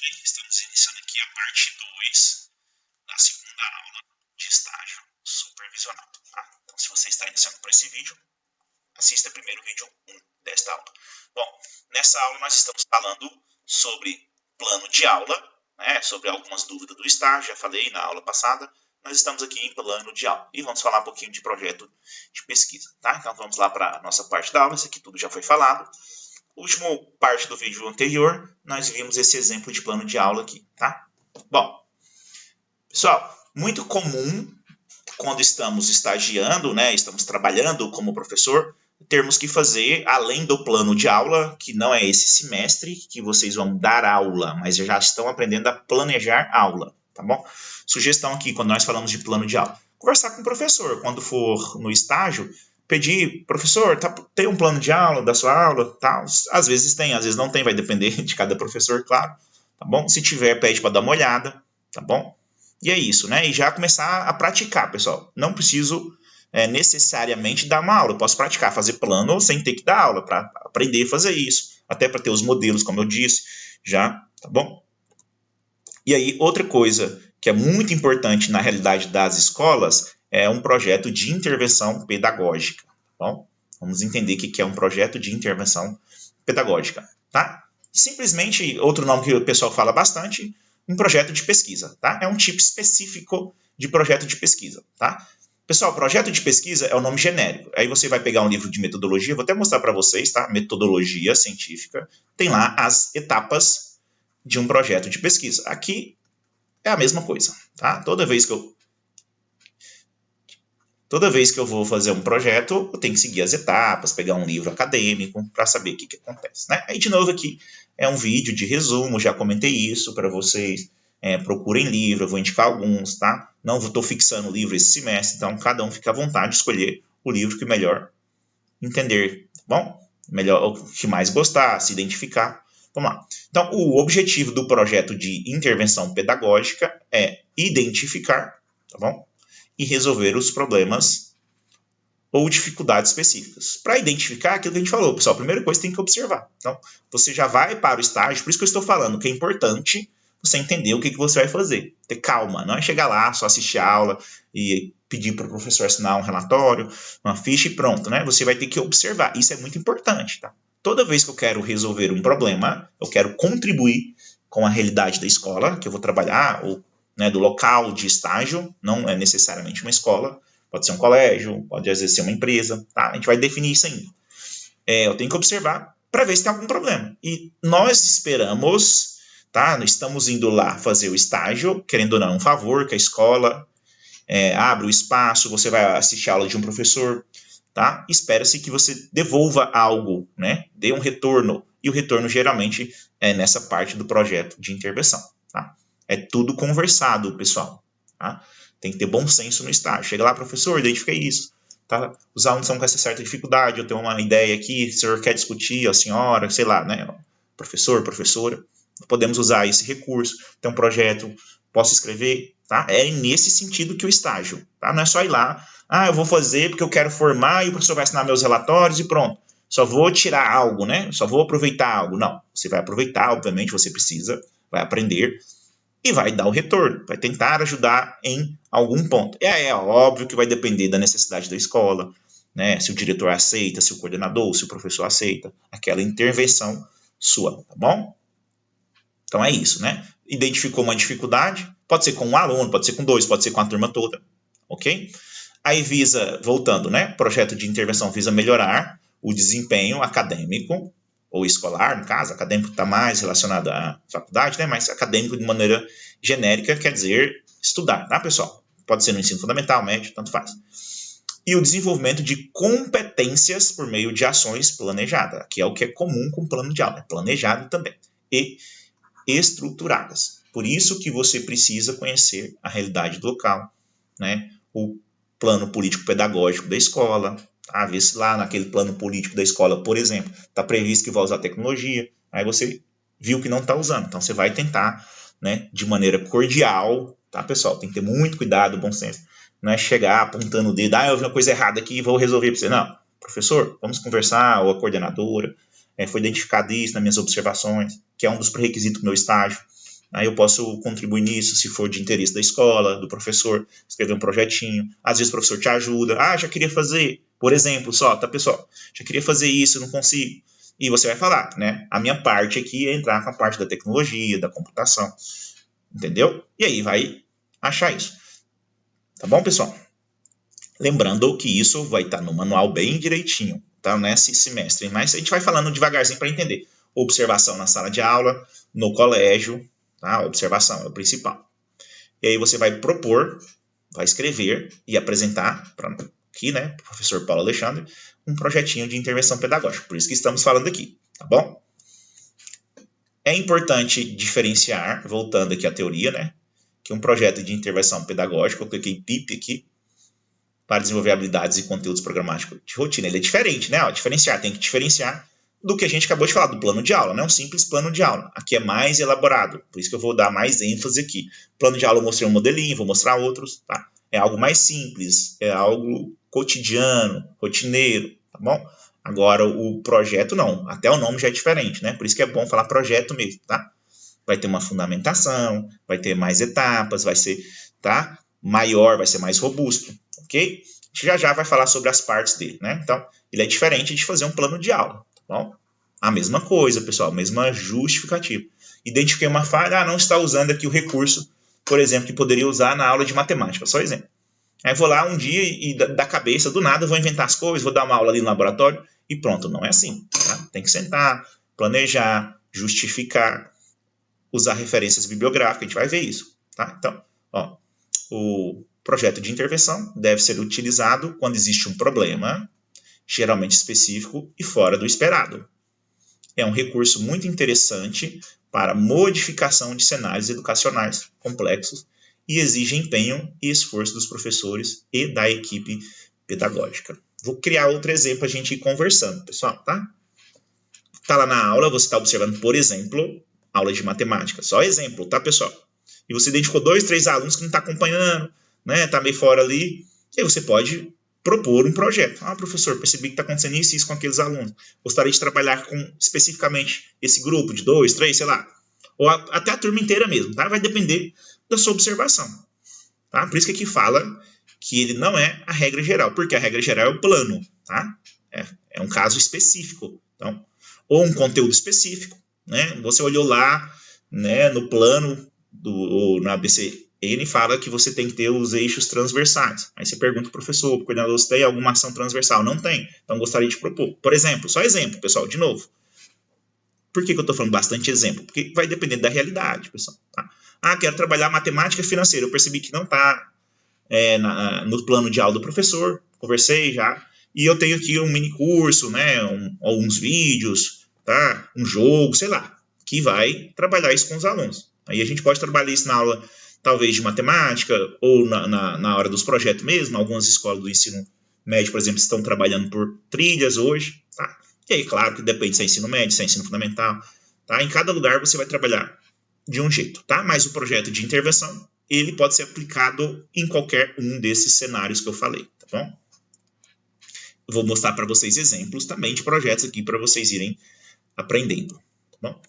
Estamos iniciando aqui a parte 2 da segunda aula de estágio supervisionado. Tá? Então, se você está iniciando por esse vídeo, assista primeiro o vídeo 1 desta aula. Bom, nessa aula nós estamos falando sobre plano de aula, né, sobre algumas dúvidas do estágio, já falei na aula passada. Nós estamos aqui em plano de aula e vamos falar um pouquinho de projeto de pesquisa. Tá? Então, vamos lá para a nossa parte da aula. Isso aqui tudo já foi falado. Última parte do vídeo anterior, nós vimos esse exemplo de plano de aula aqui, tá? Bom, pessoal, muito comum quando estamos estagiando, né, estamos trabalhando como professor, termos que fazer, além do plano de aula, que não é esse semestre que vocês vão dar aula, mas já estão aprendendo a planejar aula, tá bom? Sugestão aqui, quando nós falamos de plano de aula, conversar com o professor, quando for no estágio, pedir, professor, tem um plano de aula da sua aula? Tá? Às vezes tem, às vezes não tem, vai depender de cada professor, claro. Tá bom? Se tiver, pede para dar uma olhada, tá bom? E é isso, né? E já começar a praticar, pessoal. Não preciso necessariamente dar uma aula, eu posso praticar, fazer plano sem ter que dar aula, para aprender a fazer isso, até para ter os modelos, como eu disse, já, tá bom? E aí, outra coisa que é muito importante na realidade das escolas é um projeto de intervenção pedagógica. Bom, vamos entender o que é um projeto de intervenção pedagógica, tá? Simplesmente, outro nome que o pessoal fala bastante, um projeto de pesquisa, tá? É um tipo específico de projeto de pesquisa, tá? Pessoal, projeto de pesquisa é o nome genérico. Aí você vai pegar um livro de metodologia, vou até mostrar para vocês, tá? Metodologia científica, tem lá as etapas de um projeto de pesquisa. Aqui é a mesma coisa, tá? Toda vez que eu vou fazer um projeto, eu tenho que seguir as etapas, pegar um livro acadêmico para saber o que acontece, né? Aí, de novo, aqui é um vídeo de resumo, já comentei isso para vocês. Procurem livro, eu vou indicar alguns, tá? Não estou fixando o livro esse semestre, então cada um fica à vontade de escolher o livro que melhor entender, tá bom? Melhor, o que mais gostar, se identificar. Vamos lá. Então, o objetivo do projeto de intervenção pedagógica é identificar, tá bom? E resolver os problemas ou dificuldades específicas. Para identificar aquilo que a gente falou, pessoal, a primeira coisa tem que observar. Então, você já vai para o estágio, por isso que eu estou falando que é importante você entender o que você vai fazer. Ter calma, não é chegar lá, só assistir a aula e pedir para o professor assinar um relatório, uma ficha e pronto, né? Você vai ter que observar. Isso é muito importante, tá? Toda vez que eu quero resolver um problema, eu quero contribuir com a realidade da escola que eu vou trabalhar, ou né, do local de estágio, não é necessariamente uma escola, pode ser um colégio, pode às vezes ser uma empresa, tá? A gente vai definir isso ainda. Eu tenho que observar para ver se tem algum problema. E nós esperamos, tá? Estamos indo lá fazer o estágio, querendo ou não, um favor que a escola abre o espaço, você vai assistir a aula de um professor, tá? Espera-se que você devolva algo, né? Dê um retorno. E o retorno geralmente é nessa parte do projeto de intervenção, tá? É tudo conversado, pessoal, tá? Tem que ter bom senso no estágio. Chega lá, professor, identifiquei isso. Tá? Os alunos estão com essa certa dificuldade, eu tenho uma ideia aqui, o senhor quer discutir, a senhora, sei lá, né? Professor, professora, podemos usar esse recurso, tem um projeto, posso escrever, tá? É nesse sentido que o estágio, tá? Não é só ir lá, eu vou fazer porque eu quero formar e o professor vai assinar meus relatórios e pronto. Só vou tirar algo, né? Só vou aproveitar algo. Não, você vai aproveitar, obviamente, você precisa, vai aprender e vai dar o retorno, vai tentar ajudar em algum ponto. É óbvio que vai depender da necessidade da escola, né? Se o diretor aceita, se o coordenador, se o professor aceita, aquela intervenção sua, tá bom? Então é isso, né? Identificou uma dificuldade, pode ser com um aluno, pode ser com dois, pode ser com a turma toda, ok? Aí visa, voltando, né? Projeto de intervenção visa melhorar o desempenho acadêmico ou escolar, no caso, acadêmico está mais relacionado à faculdade, né? Mas acadêmico de maneira genérica quer dizer estudar, tá, pessoal? Pode ser no ensino fundamental, médio, tanto faz. E o desenvolvimento de competências por meio de ações planejadas, que é o que é comum com o plano de aula, é planejado também, e estruturadas. Por isso que você precisa conhecer a realidade do local, né? O plano político-pedagógico da escola, tá? Ver se lá naquele plano político da escola, por exemplo, está previsto que vai usar tecnologia, aí você viu que não está usando, então você vai tentar, né, de maneira cordial, tá, pessoal? Tem que ter muito cuidado, bom senso, não é chegar apontando o dedo, eu vi uma coisa errada aqui e vou resolver para você. Não, professor, vamos conversar, ou a coordenadora, foi identificado isso nas minhas observações, que é um dos pré-requisitos do meu estágio, Aí eu posso contribuir nisso, se for de interesse da escola, do professor, escrever um projetinho. Às vezes o professor te ajuda. Ah, já queria fazer, por exemplo, só, tá, pessoal? Já queria fazer isso, não consigo. E você vai falar, né? A minha parte aqui é entrar com a parte da tecnologia, da computação. Entendeu? E aí vai achar isso. Tá bom, pessoal? Lembrando que isso vai estar no manual bem direitinho, tá? Nesse semestre. Mas a gente vai falando devagarzinho para entender. Observação na sala de aula, no colégio, tá? Observação é o principal. E aí você vai propor, vai escrever e apresentar para aqui, né, professor Paulo Alexandre, um projetinho de intervenção pedagógica. Por isso que estamos falando aqui, tá bom? É importante diferenciar, voltando aqui à teoria, né, que um projeto de intervenção pedagógica, eu cliquei PIP aqui, para desenvolver habilidades e conteúdos programáticos de rotina. Ele é diferente, né? Diferenciar, tem que diferenciar do que a gente acabou de falar, do plano de aula, não é um simples plano de aula. Aqui é mais elaborado, por isso que eu vou dar mais ênfase aqui. Plano de aula eu mostrei um modelinho, vou mostrar outros, tá? É algo mais simples, é algo cotidiano, rotineiro, tá bom? Agora, o projeto não, até o nome já é diferente, né? Por isso que é bom falar projeto mesmo, tá? Vai ter uma fundamentação, vai ter mais etapas, vai ser, tá? Maior, vai ser mais robusto, ok? A gente já vai falar sobre as partes dele, né? Então, ele é diferente de fazer um plano de aula, tá bom? A mesma coisa, pessoal, a mesma justificativa. Identifiquei uma falha, não está usando aqui o recurso, por exemplo, que poderia usar na aula de matemática, só exemplo. Aí vou lá um dia e da cabeça, do nada, vou inventar as coisas, vou dar uma aula ali no laboratório e pronto, não é assim, tá? Tem que sentar, planejar, justificar, usar referências bibliográficas, a gente vai ver isso, tá? Então, ó, o projeto de intervenção deve ser utilizado quando existe um problema, geralmente específico e fora do esperado. É um recurso muito interessante para modificação de cenários educacionais complexos e exige empenho e esforço dos professores e da equipe pedagógica. Vou criar outro exemplo a gente ir conversando, pessoal, tá? Tá lá na aula, você está observando, por exemplo, aula de matemática. Só exemplo, tá, pessoal? E você identificou 2, 3 alunos que não estão acompanhando, né? Tá meio fora ali. E aí você pode propor um projeto. Ah, professor, percebi que está acontecendo isso e isso com aqueles alunos. Gostaria de trabalhar com especificamente esse grupo de 2, 3, sei lá. Ou até a turma inteira mesmo, tá? Vai depender da sua observação. Tá? Por isso que aqui fala que ele não é a regra geral, porque a regra geral é o plano, tá? É um caso específico. Então, ou um conteúdo específico, né? Você olhou lá, né, no plano na ABCN fala que você tem que ter os eixos transversais. Aí você pergunta ao professor, o coordenador, se tem alguma ação transversal? Não tem. Então gostaria de propor. Por exemplo, só exemplo, pessoal, de novo. Por que eu estou falando bastante exemplo? Porque vai depender da realidade, pessoal. Tá? Ah, quero trabalhar matemática financeira. Eu percebi que não está no plano de aula do professor. Conversei já. E eu tenho aqui um mini curso, né, alguns vídeos, tá, um jogo, sei lá, que vai trabalhar isso com os alunos. Aí a gente pode trabalhar isso na aula, talvez, de matemática, ou na hora dos projetos mesmo. Algumas escolas do ensino médio, por exemplo, estão trabalhando por trilhas hoje, tá? E aí, claro, que depende se é ensino médio, se é ensino fundamental, tá? Em cada lugar você vai trabalhar de um jeito, tá? Mas o projeto de intervenção, ele pode ser aplicado em qualquer um desses cenários que eu falei, tá bom? Eu vou mostrar para vocês exemplos também de projetos aqui para vocês irem aprendendo, tá bom?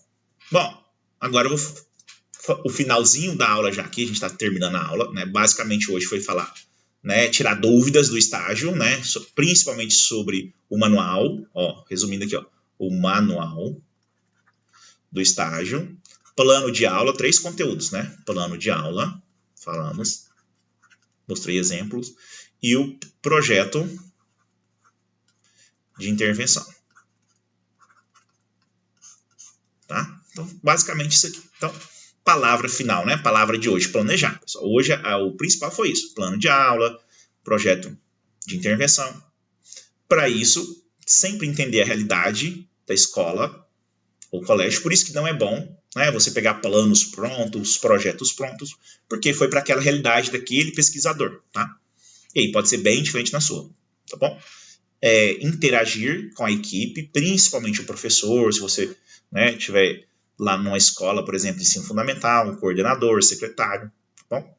Bom, agora eu vou o finalzinho da aula já aqui, a gente está terminando a aula, né? Basicamente hoje foi falar, né, tirar dúvidas do estágio, né, principalmente sobre o manual, ó, resumindo aqui, ó, o manual do estágio, plano de aula, 3 conteúdos, né, plano de aula, falamos, mostrei exemplos, e o projeto de intervenção, tá? Então, basicamente isso aqui. Então, palavra final, né? Palavra de hoje, planejar. Pessoal, hoje o principal foi isso, plano de aula, projeto de intervenção. Para isso, sempre entender a realidade da escola ou colégio, por isso que não é bom, né, você pegar planos prontos, projetos prontos, porque foi para aquela realidade daquele pesquisador, tá? E aí pode ser bem diferente na sua, tá bom? Interagir com a equipe, principalmente o professor, se você, né, tiver lá numa escola, por exemplo, ensino fundamental, um coordenador, secretário, tá bom?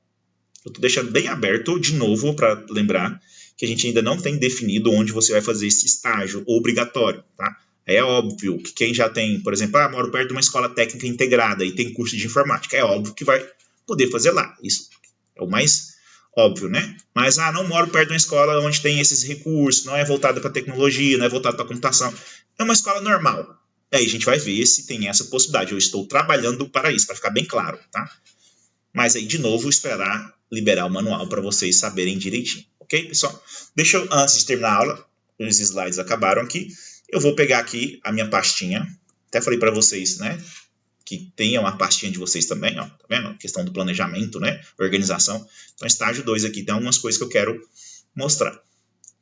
Eu estou deixando bem aberto, de novo, para lembrar que a gente ainda não tem definido onde você vai fazer esse estágio obrigatório, tá? É óbvio que quem já tem, por exemplo, moro perto de uma escola técnica integrada e tem curso de informática, é óbvio que vai poder fazer lá. Isso é o mais óbvio, né? Mas, não moro perto de uma escola onde tem esses recursos, não é voltada para tecnologia, não é voltada para computação. É uma escola normal. Aí a gente vai ver se tem essa possibilidade. Eu estou trabalhando para isso, para ficar bem claro, tá? Mas aí, de novo, esperar liberar o manual para vocês saberem direitinho. Ok, pessoal? Deixa eu, antes de terminar a aula, os slides acabaram aqui, eu vou pegar aqui a minha pastinha. Até falei para vocês, né? Que tenham uma pastinha de vocês também, ó, tá vendo? A questão do planejamento, né? Organização. Então, estágio 2 aqui tem algumas coisas que eu quero mostrar.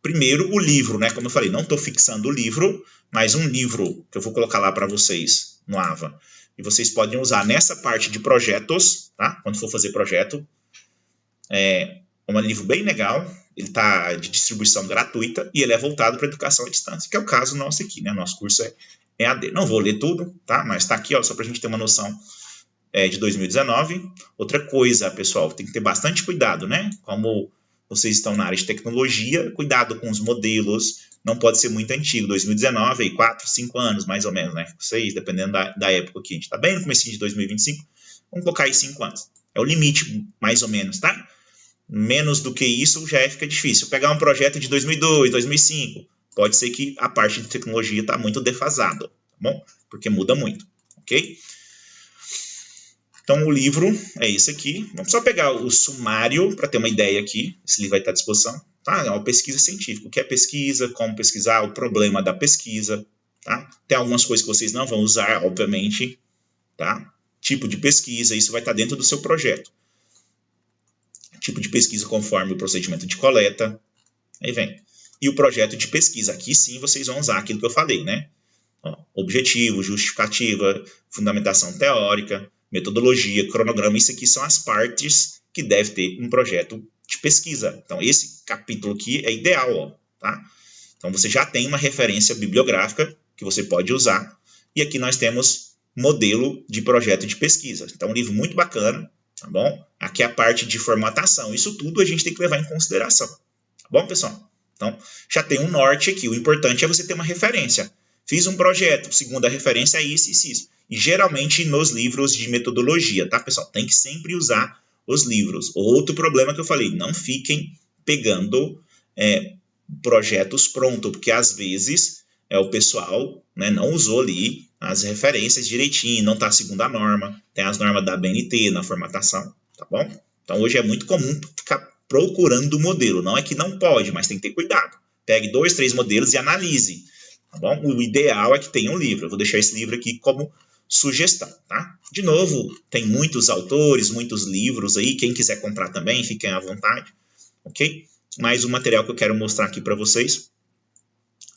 Primeiro, o livro, né? Como eu falei, não estou fixando o livro, mas um livro que eu vou colocar lá para vocês no AVA. E vocês podem usar nessa parte de projetos, tá? Quando for fazer projeto. É um livro bem legal. Ele está de distribuição gratuita e ele é voltado para educação à distância, que é o caso nosso aqui, né? Nosso curso é EAD. Não vou ler tudo, tá? Mas está aqui, ó, só para a gente ter uma noção de 2019. Outra coisa, pessoal, tem que ter bastante cuidado, né? Como vocês estão na área de tecnologia, cuidado com os modelos, não pode ser muito antigo, 2019, 4, 5 anos, mais ou menos, né? 6, dependendo da época aqui. A gente está bem no começo de 2025, vamos colocar aí 5 anos. É o limite, mais ou menos, tá? Menos do que isso já fica difícil. Pegar um projeto de 2002, 2005, pode ser que a parte de tecnologia está muito defasada, tá bom? Porque muda muito, ok? Então, o livro é esse aqui. Vamos só pegar o sumário para ter uma ideia aqui. Esse livro vai estar à disposição. Tá? É uma pesquisa científica. O que é pesquisa, como pesquisar, o problema da pesquisa. Tá? Tem algumas coisas que vocês não vão usar, obviamente. Tá? Tipo de pesquisa, isso vai estar dentro do seu projeto. Tipo de pesquisa conforme o procedimento de coleta. Aí vem. E o projeto de pesquisa. Aqui sim vocês vão usar aquilo que eu falei, né? Objetivo, justificativa, fundamentação teórica, metodologia, cronograma. Isso aqui são as partes que deve ter um projeto de pesquisa. Então, esse capítulo aqui é ideal, ó, tá? Então, você já tem uma referência bibliográfica que você pode usar. E aqui nós temos modelo de projeto de pesquisa. Então, um livro muito bacana, tá bom? Aqui é a parte de formatação. Isso tudo a gente tem que levar em consideração. Tá bom, pessoal? Então, já tem um norte aqui. O importante é você ter uma referência. Fiz um projeto, segundo a referência é isso, isso, isso. E geralmente nos livros de metodologia, tá, pessoal? Tem que sempre usar os livros. Outro problema que eu falei, não fiquem pegando projetos prontos, porque às vezes o pessoal, né, não usou ali as referências direitinho, não está segundo a norma, tem as normas da BNT na formatação, tá bom? Então hoje é muito comum ficar procurando o modelo. Não é que não pode, mas tem que ter cuidado. Pegue 2, 3 modelos e analise. Tá bom? O ideal é que tenha um livro. Eu vou deixar esse livro aqui como sugestão, tá? De novo, tem muitos autores, muitos livros aí. Quem quiser comprar também, fiquem à vontade, ok? Mas o material que eu quero mostrar aqui para vocês,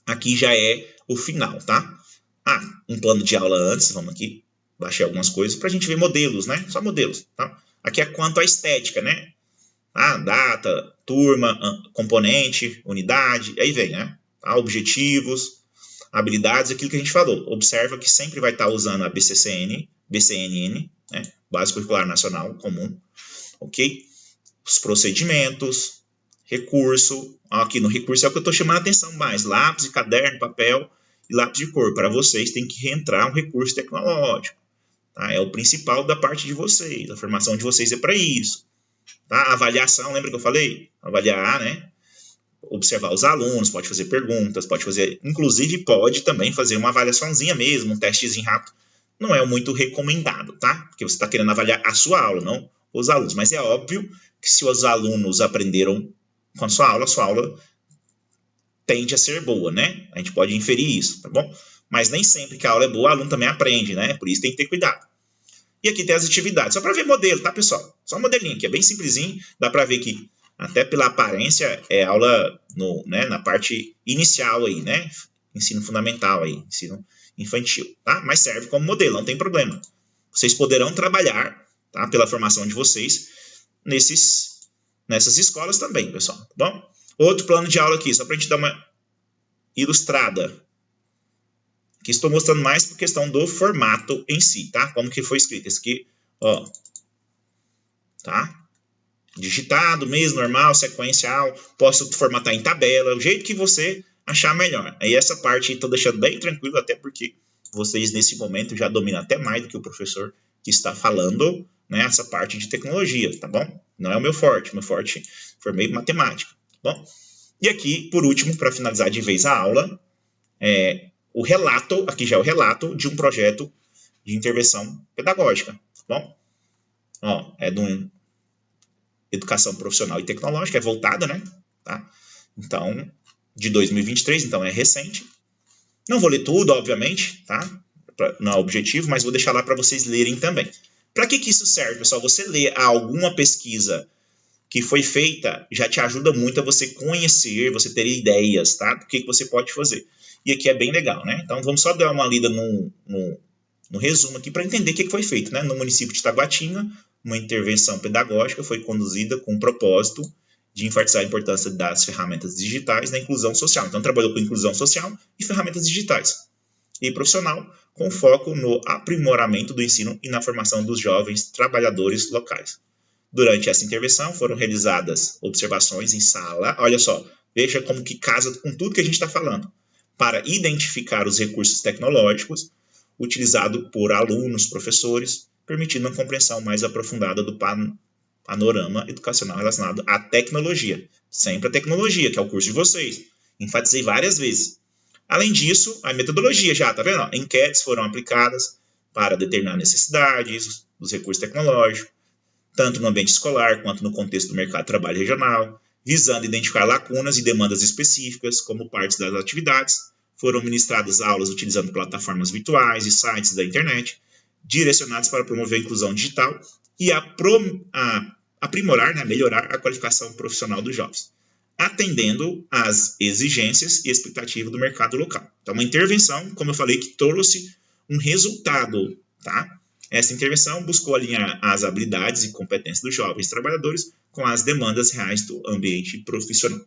aqui já é o final, tá? Um plano de aula antes, vamos aqui, baixei algumas coisas para a gente ver modelos, né? Só modelos, tá? Aqui é quanto à estética, né? Data, turma, componente, unidade, aí vem, né? Objetivos, habilidades, aquilo que a gente falou. Observa que sempre vai estar usando a BCNN, né? Base Curricular Nacional Comum, ok? Os procedimentos, recurso. Aqui no recurso é o que eu estou chamando a atenção mais. Lápis, caderno, papel e lápis de cor. Para vocês tem que reentrar um recurso tecnológico. Tá? É o principal da parte de vocês. A formação de vocês é para isso. Tá? Avaliação, lembra que eu falei? Avaliar, né? Observar os alunos, pode fazer perguntas, pode fazer, inclusive pode também fazer uma avaliaçãozinha mesmo, um testezinho rápido. Não é muito recomendado, tá? Porque você está querendo avaliar a sua aula, não os alunos. Mas é óbvio que se os alunos aprenderam com a sua aula tende a ser boa, né? A gente pode inferir isso, tá bom? Mas nem sempre que a aula é boa, o aluno também aprende, né? Por isso tem que ter cuidado. E aqui tem as atividades, só para ver modelo, tá, pessoal? Só um modelinho aqui, é bem simplesinho, dá para ver que até pela aparência é aula na parte inicial aí, né? Ensino fundamental aí, ensino infantil, tá? Mas serve como modelo, não tem problema. Vocês poderão trabalhar, tá? Pela formação de vocês nessas escolas também, pessoal, tá bom? Outro plano de aula aqui, só para a gente dar uma ilustrada. Aqui estou mostrando mais por questão do formato em si, tá? Como que foi escrito. Esse aqui, ó, tá? Digitado mesmo, normal, sequencial. Posso formatar em tabela, o jeito que você achar melhor. Aí essa parte estou deixando bem tranquilo, até porque vocês nesse momento já dominam até mais do que o professor que está falando, né, essa parte de tecnologia, tá bom? Não é o meu forte formei matemática, tá bom? E aqui, por último, para finalizar de vez a aula, o relato, aqui já é o relato de um projeto de intervenção pedagógica, tá bom? Ó, é de uma educação profissional e tecnológica, é voltada, né? Tá? Então, de 2023, então é recente. Não vou ler tudo, obviamente, tá? Não é objetivo, mas vou deixar lá para vocês lerem também. Para que isso serve, pessoal? Você ler alguma pesquisa que foi feita já te ajuda muito a você conhecer, você ter ideias, tá? Do que você pode fazer. E aqui é bem legal, né? Então, vamos só dar uma lida no resumo aqui para entender o que foi feito, né? No município de Taguatinga, uma intervenção pedagógica foi conduzida com o propósito de enfatizar a importância das ferramentas digitais na inclusão social. Então, trabalhou com inclusão social e ferramentas digitais. E profissional, com foco no aprimoramento do ensino e na formação dos jovens trabalhadores locais. Durante essa intervenção, foram realizadas observações em sala. Olha só, veja como que casa com tudo que a gente está falando. Para identificar os recursos tecnológicos utilizados por alunos, professores, permitindo uma compreensão mais aprofundada do panorama educacional relacionado à tecnologia. Sempre a tecnologia, que é o curso de vocês. Enfatizei várias vezes. Além disso, a metodologia já, tá vendo? Enquetes foram aplicadas para determinar necessidades dos recursos tecnológicos, tanto no ambiente escolar quanto no contexto do mercado de trabalho regional, visando identificar lacunas e demandas específicas como parte das atividades. Foram ministradas aulas utilizando plataformas virtuais e sites da internet, direcionados para promover a inclusão digital e aprimorar, né, melhorar a qualificação profissional dos jovens, atendendo às exigências e expectativas do mercado local. Então, uma intervenção, como eu falei, que trouxe um resultado, tá? Essa intervenção buscou alinhar as habilidades e competências dos jovens trabalhadores com as demandas reais do ambiente profissional,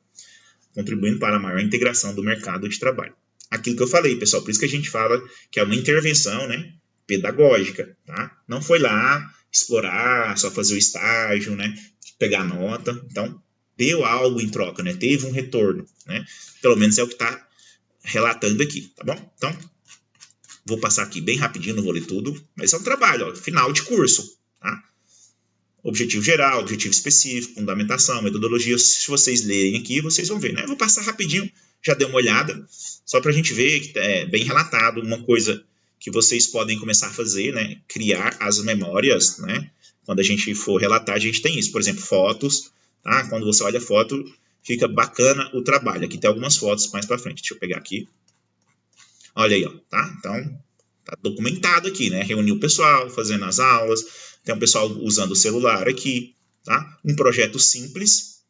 contribuindo para a maior integração do mercado de trabalho. Aquilo que eu falei, pessoal, por isso que a gente fala que é uma intervenção, né, pedagógica, tá? Não foi lá explorar, só fazer o estágio, né, pegar nota. Então, deu algo em troca, né? Teve um retorno, né? Pelo menos é o que está relatando aqui, tá bom? Então, vou passar aqui bem rapidinho, não vou ler tudo, mas é um trabalho, ó, final de curso, tá? Objetivo geral, objetivo específico, fundamentação, metodologia. Se vocês lerem aqui, vocês vão ver, né? Eu vou passar rapidinho, já dei uma olhada, só para a gente ver que é bem relatado. Uma coisa que vocês podem começar a fazer, né? Criar as memórias, né? Quando a gente for relatar, a gente tem isso. Por exemplo, fotos, tá? Quando você olha a foto, fica bacana o trabalho. Aqui tem algumas fotos mais para frente. Deixa eu pegar aqui. Olha aí, ó, tá? Então, tá documentado aqui, né? Reuniu o pessoal, fazendo as aulas, tem um pessoal usando o celular aqui, tá? Um projeto simples,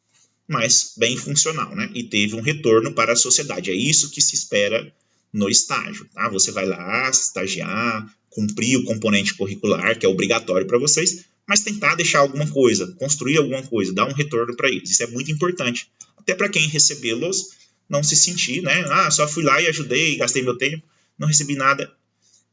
mas bem funcional, né? E teve um retorno para a sociedade. É isso que se espera no estágio, tá? Você vai lá estagiar, cumprir o componente curricular, que é obrigatório para vocês, mas tentar deixar alguma coisa, construir alguma coisa, dar um retorno para eles. Isso é muito importante. Até para quem recebê-los não se sentir, né? Ah, só fui lá e ajudei, gastei meu tempo, não recebi nada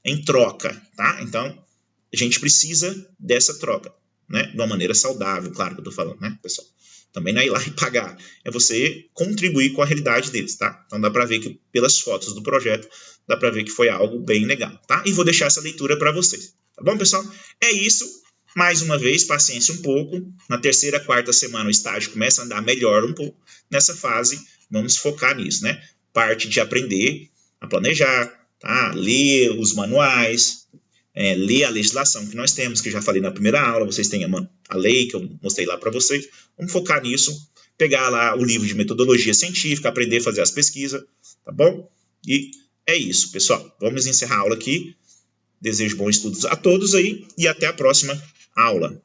em troca, tá? Então, a gente precisa dessa troca, né? De uma maneira saudável, claro que eu tô falando, né, pessoal? Também não é ir lá e pagar, é você contribuir com a realidade deles, tá? Então dá para ver que pelas fotos do projeto, dá para ver que foi algo bem legal, tá? E vou deixar essa leitura para vocês, tá bom, pessoal? É isso. Mais uma vez, paciência um pouco. Na terceira, quarta semana, o estágio começa a andar melhor um pouco. Nessa fase, vamos focar nisso, né? Parte de aprender a planejar, tá? Ler os manuais, ler a legislação que nós temos, que eu já falei na primeira aula, vocês têm a lei que eu mostrei lá para vocês. Vamos focar nisso, pegar lá o livro de metodologia científica, aprender a fazer as pesquisas, tá bom? E é isso, pessoal. Vamos encerrar a aula aqui. Desejo bons estudos a todos aí e até a próxima aula.